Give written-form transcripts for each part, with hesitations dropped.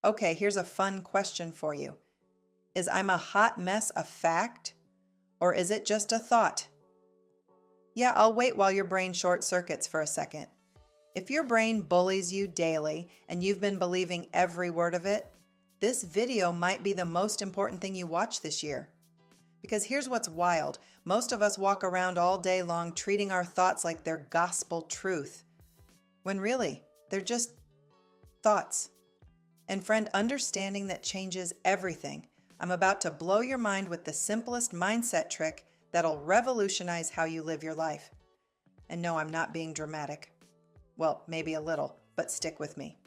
Okay, here's a fun question for you. Is I'm a hot mess a fact, or is it just a thought? Yeah, I'll wait while your brain short circuits for a second. If your brain bullies you daily and you've been believing every word of it, this video might be the most important thing you watch this year. Because here's what's wild. Most of us walk around all day long treating our thoughts like they're gospel truth, when really, they're just thoughts. And friend, understanding that changes everything. I'm about to blow your mind with the simplest mindset trick that'll revolutionize how you live your life. And no, I'm not being dramatic. Well, maybe a little, but stick with me.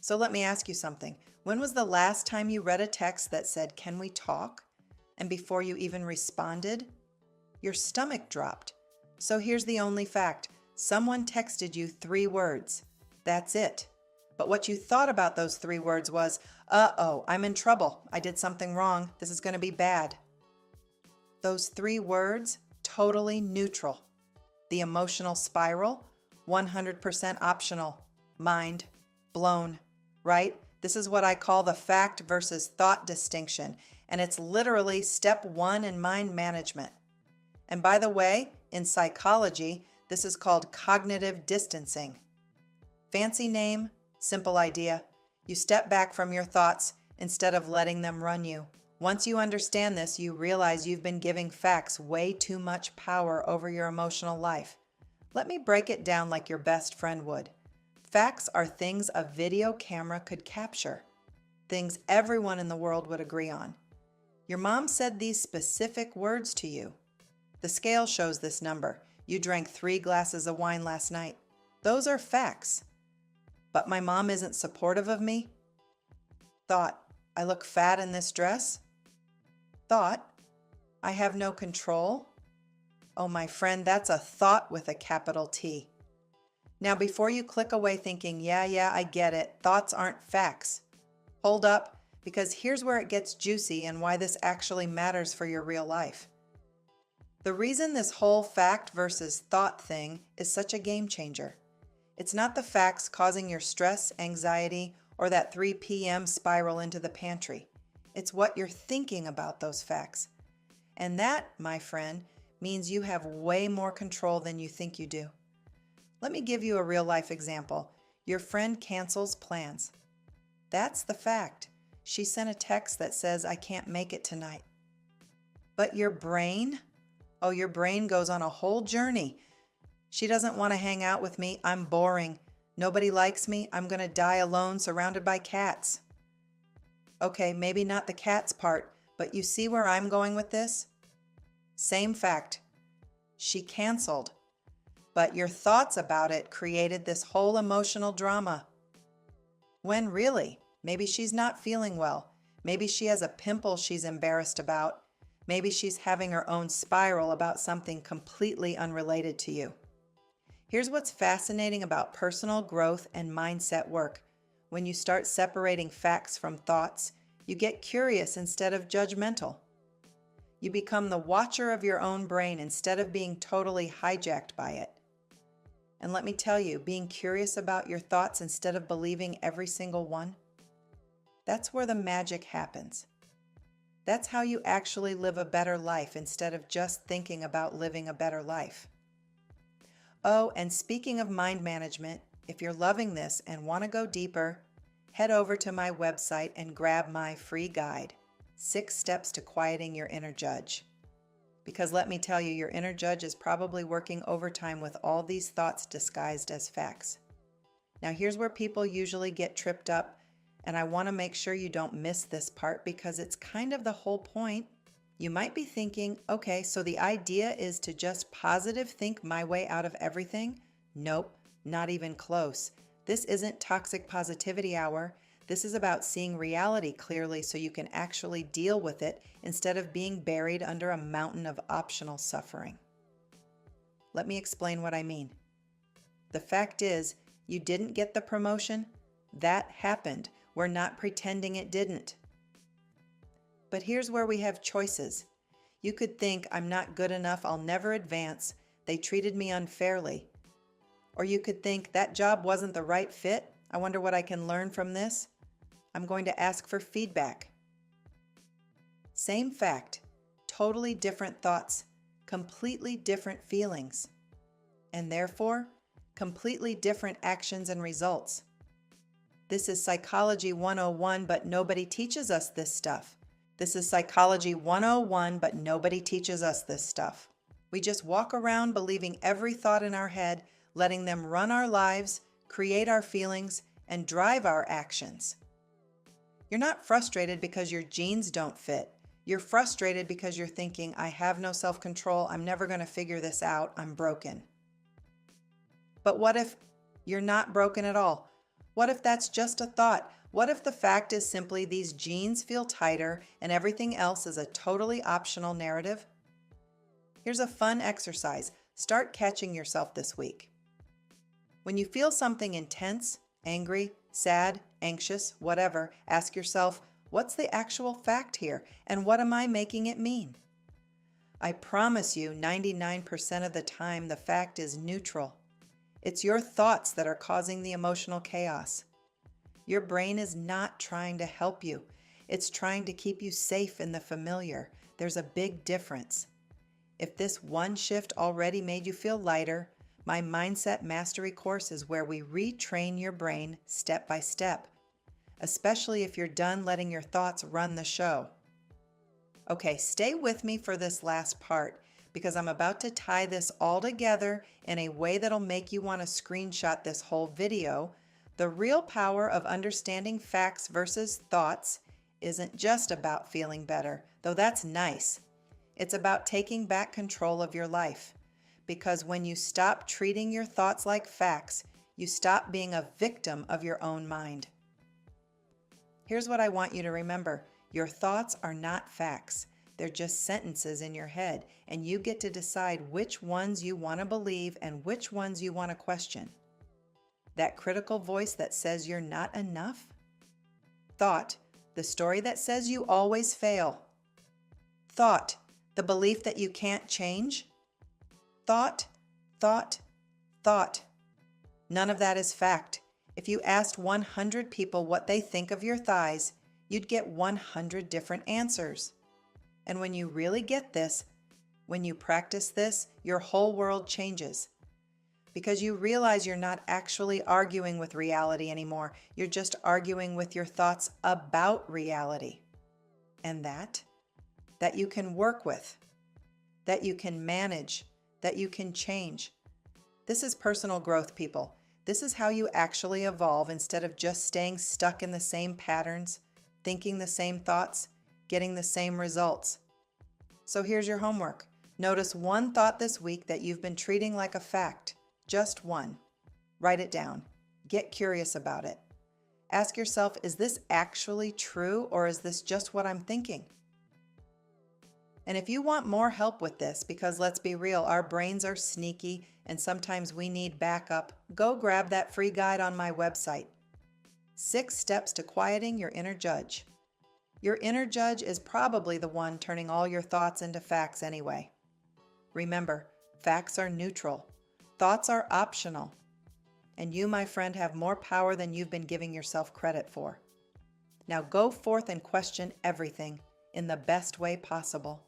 So let me ask you something. When was the last time you read a text that said, "Can we talk?" And before you even responded, your stomach dropped. So here's the only fact. Someone texted you 3 words. That's it. But what you thought about those 3 words was, uh-oh, I'm in trouble. I did something wrong. This is going to be bad. Those 3 words, totally neutral. The emotional spiral, 100% optional. Mind blown, right? This is what I call the fact versus thought distinction. And it's literally step 1 in mind management. And by the way, in psychology, this is called cognitive distancing. Fancy name, simple idea. You step back from your thoughts instead of letting them run you. Once you understand this, you realize you've been giving facts way too much power over your emotional life. Let me break it down like your best friend would. Facts are things a video camera could capture, things everyone in the world would agree on. Your mom said these specific words to you. The scale shows this number. You drank 3 glasses of wine last night. Those are facts. But my mom isn't supportive of me? Thought, I look fat in this dress? Thought, I have no control? Oh, my friend, that's a thought with a capital T. Now, before you click away thinking, yeah, I get it, thoughts aren't facts. Hold up, because here's where it gets juicy and why this actually matters for your real life. The reason this whole fact versus thought thing is such a game changer. It's not the facts causing your stress, anxiety, or that 3 p.m. spiral into the pantry. It's what you're thinking about those facts. And that, my friend, means you have way more control than you think you do. Let me give you a real life example. Your friend cancels plans. That's the fact. She sent a text that says, "I can't make it tonight." But your brain? Oh, your brain goes on a whole journey. She doesn't want to hang out with me. I'm boring. Nobody likes me. I'm going to die alone surrounded by cats. Okay, maybe not the cats part, but you see where I'm going with this? Same fact. She canceled. But your thoughts about it created this whole emotional drama. When really, maybe she's not feeling well. Maybe she has a pimple she's embarrassed about. Maybe she's having her own spiral about something completely unrelated to you. Here's what's fascinating about personal growth and mindset work. When you start separating facts from thoughts, you get curious instead of judgmental. You become the watcher of your own brain instead of being totally hijacked by it. And let me tell you, being curious about your thoughts instead of believing every single one, that's where the magic happens. That's how you actually live a better life instead of just thinking about living a better life. Oh, and speaking of mind management, if you're loving this and want to go deeper, head over to my website and grab my free guide, 6 Steps to Quieting Your Inner Judge. Because let me tell you, your inner judge is probably working overtime with all these thoughts disguised as facts. Now here's where people usually get tripped up, and I want to make sure you don't miss this part because it's kind of the whole point. You might be thinking, okay, so the idea is to just positive think my way out of everything? Nope, not even close. This isn't toxic positivity hour. This is about seeing reality clearly so you can actually deal with it instead of being buried under a mountain of optional suffering. Let me explain what I mean. The fact is, you didn't get the promotion. That happened. We're not pretending it didn't. But here's where we have choices. You could think, I'm not good enough, I'll never advance, they treated me unfairly. Or you could think, that job wasn't the right fit, I wonder what I can learn from this. I'm going to ask for feedback. Same fact, totally different thoughts, completely different feelings, and therefore, completely different actions and results. This is Psychology 101, but nobody teaches us this stuff. This is Psychology 101, but nobody teaches us this stuff. We just walk around believing every thought in our head, letting them run our lives, create our feelings, and drive our actions. You're not frustrated because your jeans don't fit. You're frustrated because you're thinking, I have no self-control, I'm never going to figure this out, I'm broken. But what if you're not broken at all? What if that's just a thought? What if the fact is simply these jeans feel tighter and everything else is a totally optional narrative? Here's a fun exercise. Start catching yourself this week. When you feel something intense, angry, sad, anxious, whatever, ask yourself, what's the actual fact here, and what am I making it mean? I promise you 99% of the time the fact is neutral. It's your thoughts that are causing the emotional chaos. Your brain is not trying to help you. It's trying to keep you safe in the familiar. There's a big difference. If this one shift already made you feel lighter, my Mindset Mastery course is where we retrain your brain step by step, especially if you're done letting your thoughts run the show. Okay, stay with me for this last part because I'm about to tie this all together in a way that'll make you want to screenshot this whole video. The real power of understanding facts versus thoughts isn't just about feeling better, though that's nice. It's about taking back control of your life. Because when you stop treating your thoughts like facts, you stop being a victim of your own mind. Here's what I want you to remember. Your thoughts are not facts. They're just sentences in your head, and you get to decide which ones you want to believe and which ones you want to question. That critical voice that says you're not enough? Thought, the story that says you always fail. Thought, the belief that you can't change. Thought, thought, thought. None of that is fact. If you asked 100 people what they think of your thighs, you'd get 100 different answers. And when you really get this, when you practice this, your whole world changes. Because you realize you're not actually arguing with reality anymore. You're just arguing with your thoughts about reality. And that you can work with, that you can manage, that you can change. This is personal growth, people. This is how you actually evolve instead of just staying stuck in the same patterns, thinking the same thoughts, getting the same results. So here's your homework. Notice one thought this week that you've been treating like a fact. Just one. Write it down. Get curious about it. Ask yourself, is this actually true or is this just what I'm thinking? And if you want more help with this, because let's be real, our brains are sneaky and sometimes we need backup, go grab that free guide on my website. 6 Steps to Quieting Your Inner Judge. Your inner judge is probably the one turning all your thoughts into facts anyway. Remember, facts are neutral. Thoughts are optional. And you, my friend, have more power than you've been giving yourself credit for. Now go forth and question everything in the best way possible.